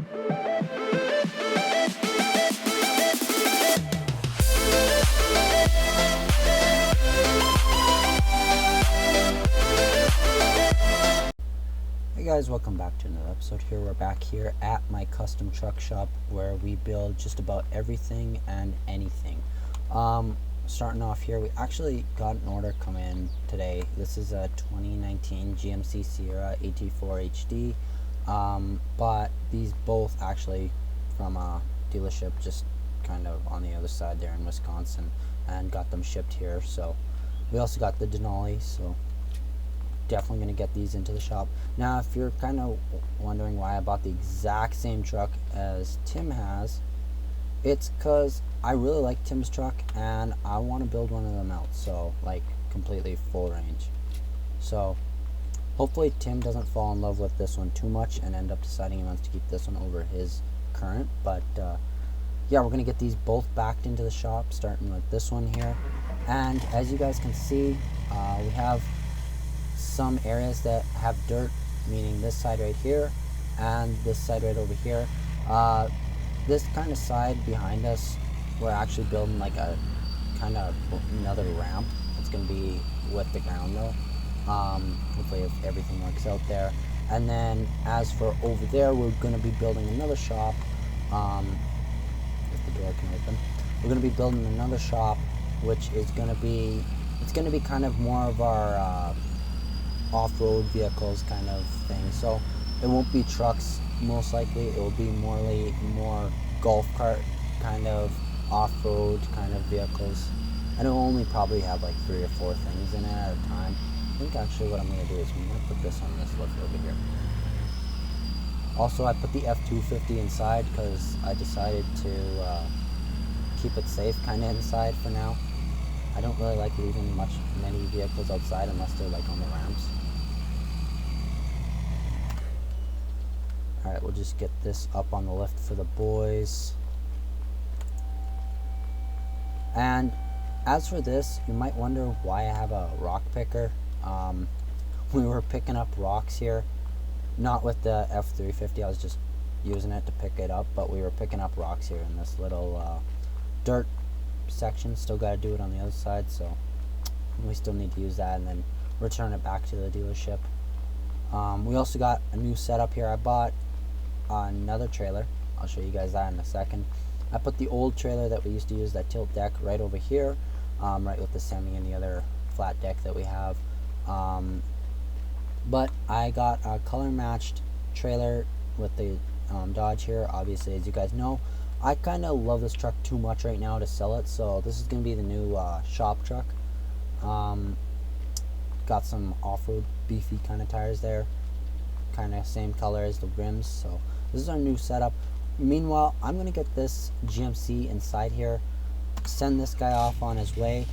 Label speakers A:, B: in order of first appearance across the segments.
A: Hey guys, welcome back to another episode here. We're back here at my custom truck shop where we build just about everything and anything. Starting off here, we actually got an order come in today. This is a 2019 GMC Sierra AT4 HD. But these both actually from a dealership just kind of on the other side there in Wisconsin, and got them shipped here. So we also got the Denali, so definitely going to get these into the shop. Now, if you're kind of wondering why I bought the exact same truck as Tim has, it's because I really like Tim's truck and I want to build one of them out, so like completely full range. So hopefully Tim doesn't fall in love with this one too much and end up deciding he wants to keep this one over his current. But yeah, we're going to get these both backed into the shop, starting with this one here. And as you guys can see, we have some areas that have dirt, meaning this side right here and this side right over here. This kind of side behind us, we're actually building like a kind of another ramp. It's going to be with the ground though. Hopefully if everything works out there. And then as for over there, we're going to be building another shop. If the door can open, we're going to be building another shop, which is going to be, it's going to be kind of more of our off-road vehicles kind of thing. So it won't be trucks, most likely. It will be more golf cart kind of off-road kind of vehicles, and it will only probably have like 3 or 4 things in it at a time. I think actually what I'm going to do is I'm going to put this on this lift over here. Also, I put the F-250 inside because I decided to keep it safe kind of inside for now. I don't really like leaving many vehicles outside unless they're like on the ramps. Alright, we'll just get this up on the lift for the boys. And as for this, you might wonder why I have a rock picker. We were picking up rocks here, not with the F-350, I was just using it to pick it up, but we were picking up rocks here in this little dirt section. Still got to do it on the other side, so we still need to use that and then return it back to the dealership. We also got a new setup here. I bought another trailer. I'll show you guys that in a second. I put the old trailer that we used to use, that tilt deck, right over here, right with the semi and the other flat deck that we have. But I got a color matched trailer with the Dodge here. Obviously, as you guys know, I kind of love this truck too much right now to sell it, so this is going to be the new shop truck. Got some off-road beefy kind of tires there, kind of same color as the rims, so this is our new setup. Meanwhile, I'm going to get this GMC inside here, send this guy off on his way.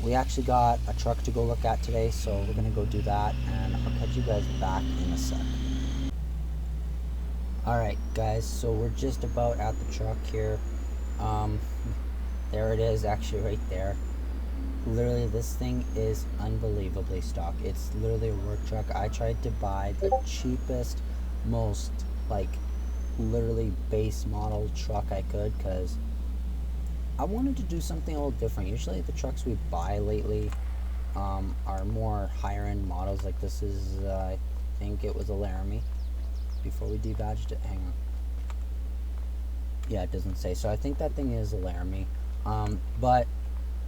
A: We actually got a truck to go look at today, so we're going to go do that, and I'll catch you guys back in a sec. Alright guys, so we're just about at the truck here. There it is, actually right there. Literally, this thing is unbelievably stock. It's literally a work truck. I tried to buy the cheapest, most like literally base model truck I could, because I wanted to do something a little different. Usually the trucks we buy lately are more higher end models. Like this is I think it was a Laramie. Before we debadged it, hang on. Yeah, it doesn't say. So I think that thing is a Laramie. But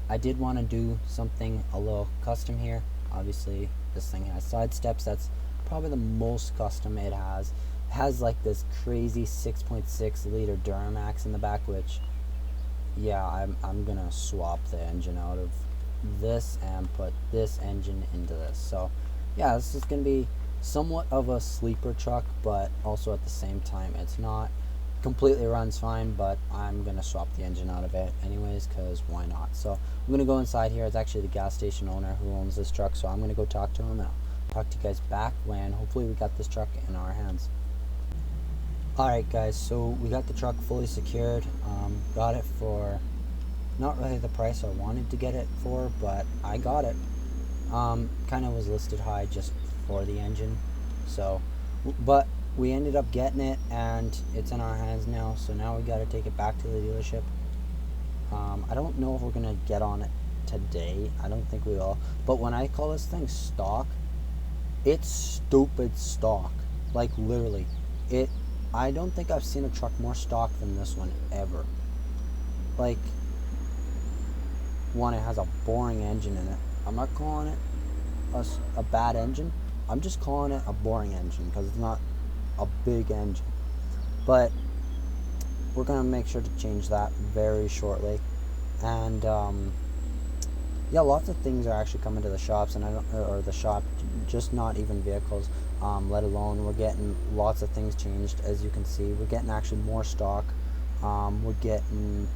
A: I did want to do something a little custom here. Obviously, this thing has side steps. That's probably the most custom it has. It has like this crazy 6.6 liter Duramax in the back, which, yeah, I'm gonna swap the engine out of this and put this engine into this. So, yeah, this is gonna be somewhat of a sleeper truck, but also at the same time, it's not completely runs fine, but I'm gonna swap the engine out of it anyways, because why not? So I'm gonna go inside here. It's actually the gas station owner who owns this truck, so I'm gonna go talk to him, and I'll talk to you guys back when hopefully we got this truck in our hands. Alright guys, so we got the truck fully secured. Got it for not really the price I wanted to get it for, but I got it. Kind of was listed high just for the engine, so, but we ended up getting it, and it's in our hands now. So now we got to take it back to the dealership. I don't know if we're gonna get on it today. I don't think we will. But when I call this thing stock, it's stupid stock. Like literally, it. I don't think I've seen a truck more stock than this one ever. Like, one, it has a boring engine in it. I'm not calling it a bad engine. I'm just calling it a boring engine because it's not a big engine. But we're gonna make sure to change that very shortly. And yeah, lots of things are actually coming to the shops, and or the shop, just not even vehicles. Let alone we're getting lots of things changed. As you can see, we're getting actually more stock. We're getting,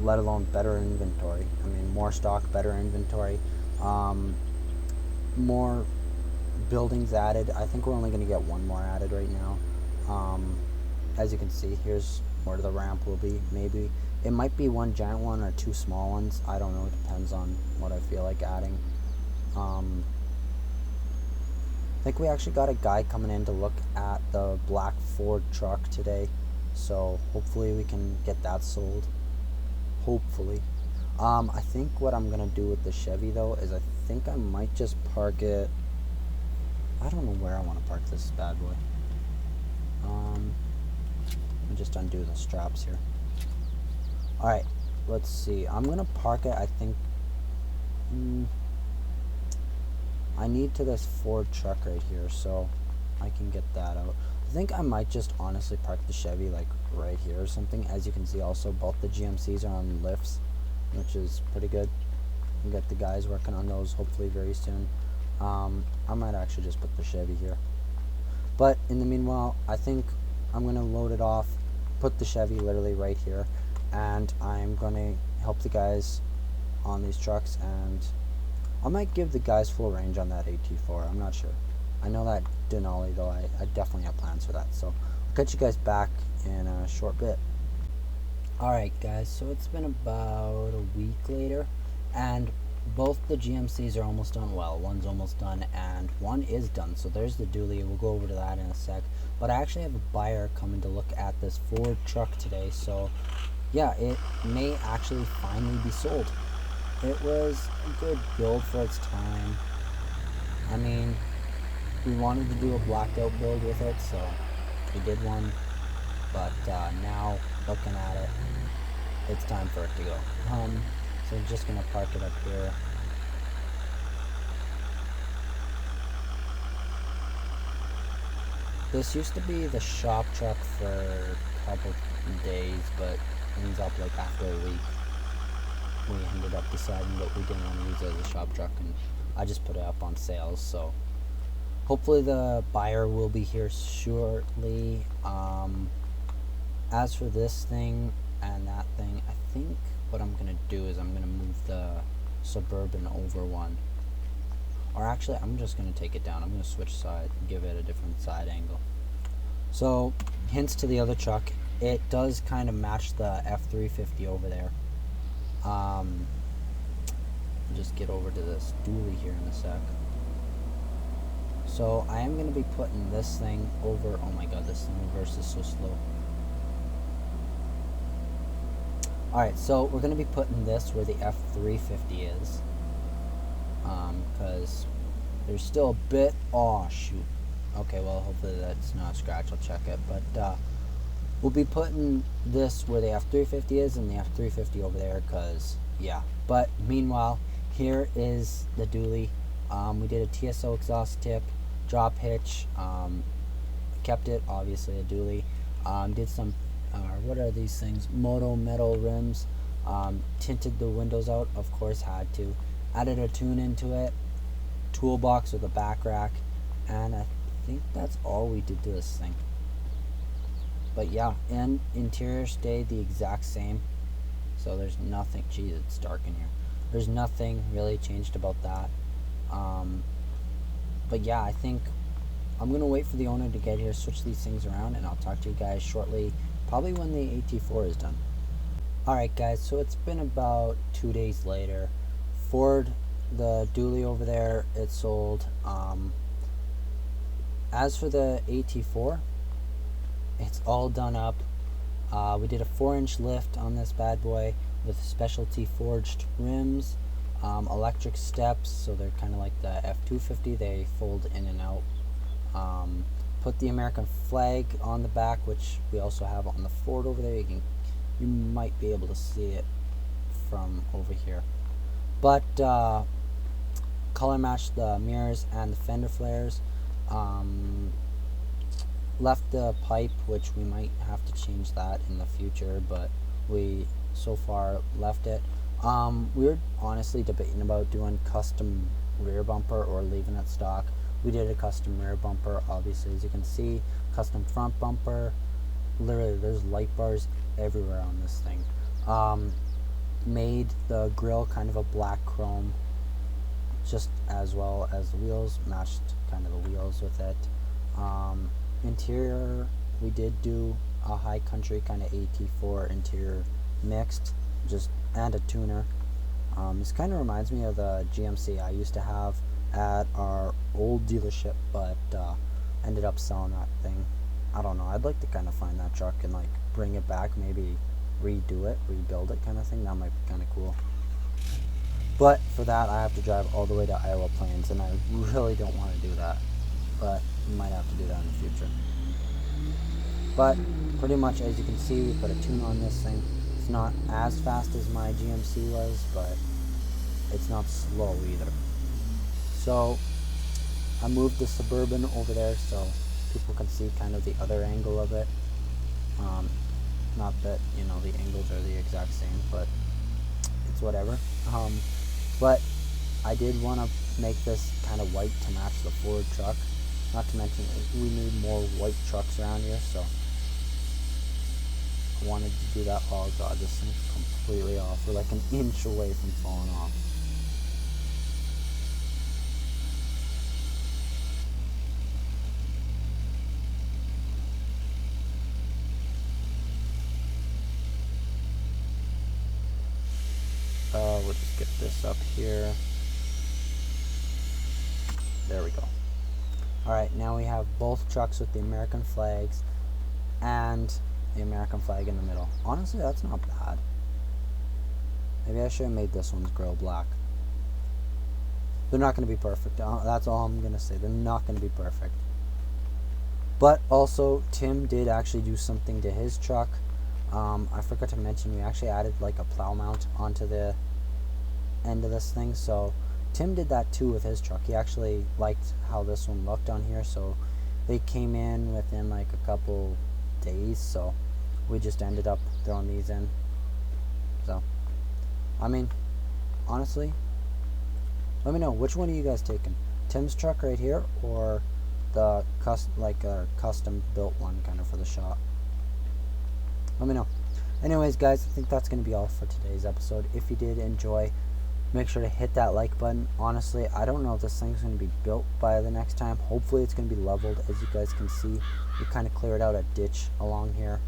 A: let alone better inventory. I mean, more stock, better inventory, more buildings added. I think we're only going to get one more added right now. As you can see, here's where the ramp will be. Maybe it might be one giant one or two small ones. I don't know. It depends on what I feel like adding. I think we actually got a guy coming in to look at the black Ford truck today, so hopefully we can get that sold. Hopefully. I think what I'm gonna do with the Chevy though is I think I might just park it. I don't know where I want to park this bad boy. Let me just undo the straps here. Alright, let's see. I'm gonna park it, I think. I need to this Ford truck right here, so I can get that out. I think I might just honestly park the Chevy like right here or something. As you can see, also both the GMCs are on lifts, which is pretty good. We'll get the guys working on those hopefully very soon. I might actually just put the Chevy here. But in the meanwhile, I think I'm gonna load it off, put the Chevy literally right here, and I'm gonna help the guys on these trucks, and I might give the guys full range on that AT4. I'm not sure. I know that Denali though, I definitely have plans for that. So I'll catch you guys back in a short bit. Alright guys, so it's been about a week later, and both the GMCs are almost done. Well, one's almost done and one is done. So there's the dually. We'll go over to that in a sec. But I actually have a buyer coming to look at this Ford truck today. So yeah, it may actually finally be sold. It was a good build for its time. I mean, we wanted to do a blacked out build with it, so we did one. But now, looking at it, it's time for it to go. So I'm just gonna park it up here. This used to be the shop truck for a couple days, but ends up like after a week, we ended up deciding that we didn't want to use it as a shop truck, and I just put it up on sales. So hopefully the buyer will be here shortly. As for this thing and that thing, I think what I'm gonna do is I'm gonna move the Suburban over one, or actually I'm just gonna take it down. I'm gonna switch side, give it a different side angle. So hints to the other truck, it does kind of match the F350 over there. I'll just get over to this dually here in a sec. So I am going to be putting this thing over. Oh my god, this thing reverse is so slow. Alright, so we're going to be putting this where the F350 is, because there's still a bit. Oh shoot. Okay, well hopefully that's not a scratch. I'll check it. But we'll be putting this where the F350 is and the F350 over there, because yeah. But meanwhile, here is the dually. We did a TSO exhaust tip, drop hitch, kept it obviously a dually. Did some what are these things, moto metal rims, tinted the windows out, of course had to, added a tune into it, toolbox with a back rack, and I think that's all we did to this thing. But yeah, and interior stayed the exact same, so there's nothing. Geez, it's dark in here. There's nothing really changed about that. But yeah, I think I'm gonna wait for the owner to get here, switch these things around, and I'll talk to you guys shortly, probably when the AT4 is done. Alright guys, so it's been about 2 days later. Ford, the dually over there, it sold, as for the AT4, it's all done up. We did a 4-inch lift on this bad boy with specialty forged rims, electric steps, so they're kind of like the F-250, they fold in and out. Put the American flag on the back, which we also have on the Ford over there. You might be able to see it from over here. But color matched the mirrors and the fender flares. Left the pipe, which we might have to change that in the future, but we so far left it. We were honestly debating about doing custom rear bumper or leaving it stock. We did a custom rear bumper, obviously, as you can see. Custom front bumper. Literally, there's light bars everywhere on this thing. Made the grill kind of a black chrome, just as well as the wheels. Matched kind of the wheels with it. Interior, we did do a high country kind of AT4 interior mixed, and a tuner. This kind of reminds me of the GMC I used to have at our old dealership, but ended up selling that thing. I don't know, I'd like to kind of find that truck and like bring it back, maybe redo it, rebuild it kind of thing. That might be kind of cool. But for that, I have to drive all the way to Iowa Plains, and I really don't want to do that. But we might have to do that in the future. But pretty much, as you can see, we put a tune on this thing. It's not as fast as my GMC was, but it's not slow either. So I moved the Suburban over there so people can see kind of the other angle of it. Not that, you know, the angles are the exact same, but it's whatever. But I did want to make this kind of white to match the Ford truck. Not to mention, we need more white trucks around here, so I wanted to do that. Oh god, this thing's completely off. We're like an inch away from falling off. We'll just get this up here. There we go. Alright, now we have both trucks with the American flags and the American flag in the middle. Honestly, that's not bad. Maybe I should have made this one's grill black. They're not going to be perfect. That's all I'm going to say. They're not going to be perfect. But also, Tim did actually do something to his truck. I forgot to mention, we actually added like a plow mount onto the end of this thing. So Tim did that too with his truck. He actually liked how this one looked on here, so they came in within like a couple days, so we just ended up throwing these in. So I mean, honestly, let me know, which one are you guys taking? Tim's truck right here, or the custom built one kind of for the shop? Let me know. Anyways, guys, I think that's going to be all for today's episode. If you did enjoy, make sure to hit that like button. Honestly, I don't know if this thing's going to be built by the next time. Hopefully it's going to be leveled. As you guys can see, we kind of cleared out a ditch along here.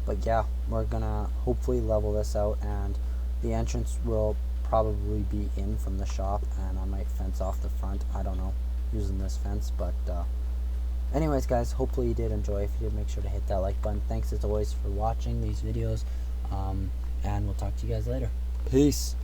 A: But yeah, we're going to hopefully level this out, and the entrance will probably be in from the shop, and I might fence off the front. I don't know, using this fence. But anyways, guys, hopefully you did enjoy. If you did, make sure to hit that like button. Thanks as always for watching these videos, and we'll talk to you guys later. Peace.